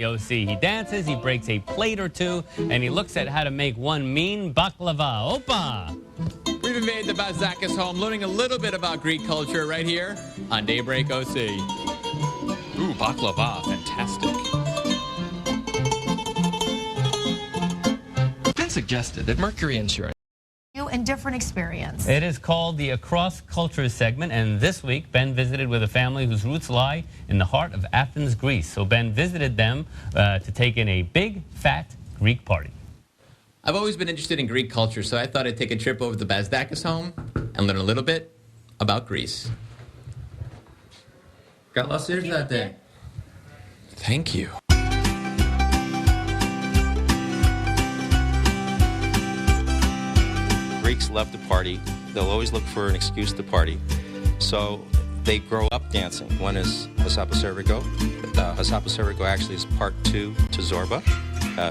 OC. He dances, he breaks a plate or two, and he looks at how to make one mean baklava. Opa! We've invaded the Basdakis home, learning a little bit about Greek culture right here on Daybreak OC. Ooh, baklava, fantastic. It's been suggested that Mercury Insurance and different experience. It is called the Across Cultures segment, and this week Ben visited with a family whose roots lie in the heart of Athens, Greece. So Ben visited them to take in a big, fat Greek party. I've always been interested in Greek culture, so I thought I'd take a trip over to the Basdakis home and learn a little bit about Greece. got lost ears that day. Thank you. Greeks love to party. They'll always look for an excuse to party. So they grow up dancing. One is Hasapaservigo. Hasapaservigo actually is part 2 to Zorba.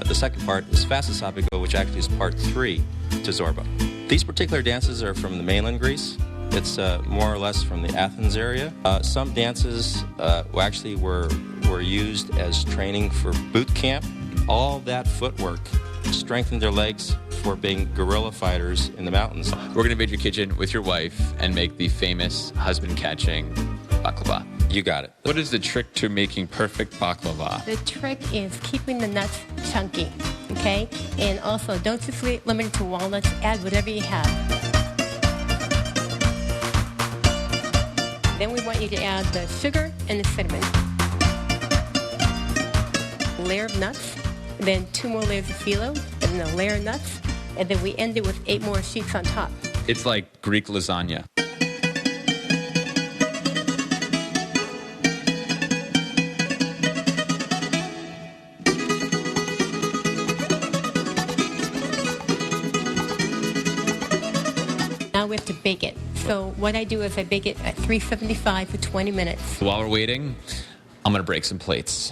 The second part is Fasasapigo, which actually is part 3 to Zorba. These particular dances are from the mainland Greece. It's more or less from the Athens area. Some dances actually were used as training for boot camp. All that footwork strengthened their legs for being guerrilla fighters in the mountains. We're going to invade your kitchen with your wife and make the famous husband-catching baklava. You got it. What is the trick to making perfect baklava? The trick is keeping the nuts chunky, okay? And also, don't just limit it to walnuts. Add whatever you have. Then we want you to add the sugar and the cinnamon. Layer of nuts, then 2 more layers of phyllo, and then a layer of nuts, and then we end it with 8 more sheets on top. It's like Greek lasagna. Now we have to bake it. So what I do is I bake it at 375 for 20 minutes. While we're waiting, I'm going to break some plates.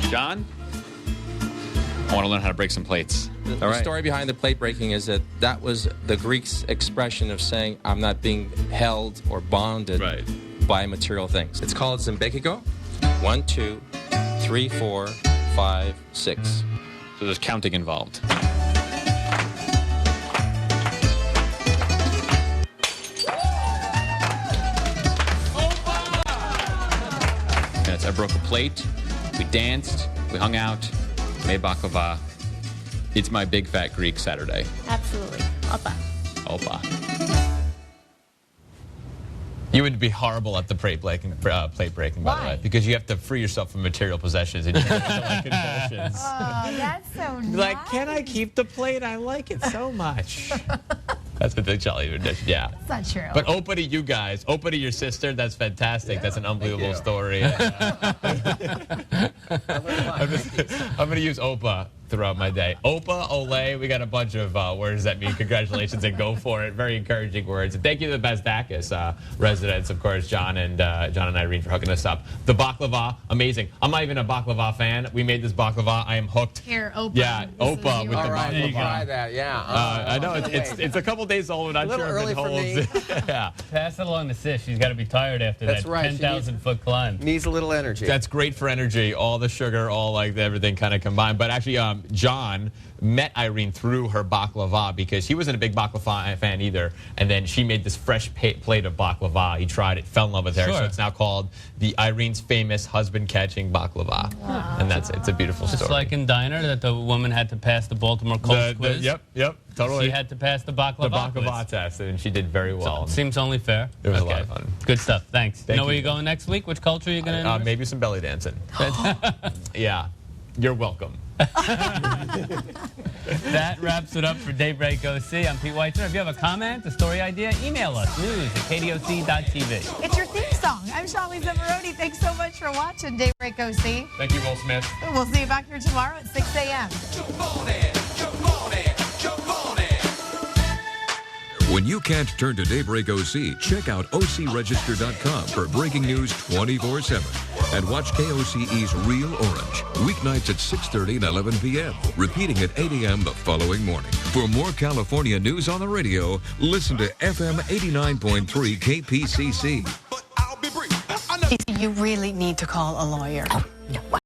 John, I want to learn how to break some plates. The story behind the plate breaking is that was the Greeks' expression of saying, I'm not being held or bonded by material things. It's called Zimbekigo. 1, 2, 3, 4, 5, 6. So there's counting involved. Yes, I broke a plate. We danced, we hung out, made baklava. It's my big fat Greek Saturday. Absolutely. Opa. Opa. You would be horrible at the plate breaking, by the way, because you have to free yourself from material possessions and you get into like convulsions. Oh, that's so nice. Like, can I keep the plate? I like it so much. That's what they tell you. Yeah. That's not true. But Opa to you guys, Opa to your sister, that's fantastic. Yeah, that's an unbelievable story. I'm going to use Opa throughout my day. Opa, Ole, we got a bunch of words that mean congratulations and go for it. Very encouraging words. And thank you to the Basdakis residents, of course, John and Irene for hooking us up. The baklava, amazing. I'm not even a baklava fan. We made this baklava. I am hooked. Here, Opa. Yeah, Opa with the right, baklava. we'll try that, yeah. I know it's a couple days old. I'm not sure if it holds. Yeah. Pass it along to Sis. She's got to be tired after That's that right. 10,000-foot climb. Needs a little energy. That's great for energy. All the sugar, all like everything kind of combined. But actually, John met Irene through her baklava because he wasn't a big baklava fan either. And then she made this fresh plate of baklava. He tried it, fell in love with her. Sure. So it's now called the Irene's famous husband-catching baklava. Wow. And that's it. It's a beautiful story. Just like in Diner, that the woman had to pass the Baltimore Colts quiz. Yep, totally. She had to pass the baklava baklava test, and she did very well. So, seems only fair. It was a lot of fun. Good stuff. Thanks. Thank know where you. you're going next week? Which culture are you going to Maybe some belly dancing. Yeah. You're welcome. That wraps it up for Daybreak OC. I'm Pete Whitener. If you have a comment, a story idea, email us, news@kdoc.tv. It's your theme song. I'm Shali Zamoroni. Thanks so much for watching Daybreak OC. Thank you, Will Smith. We'll see you back here tomorrow at 6 a.m. When you can't turn to Daybreak OC, check out OCRegister.com for breaking news 24/7. And watch KOCE's Real Orange, weeknights at 6:30 and 11 p.m., repeating at 8 a.m. the following morning. For more California news on the radio, listen to FM 89.3 KPCC. But I'll be brief. I never Stacey, you really need to call a lawyer. Oh, no.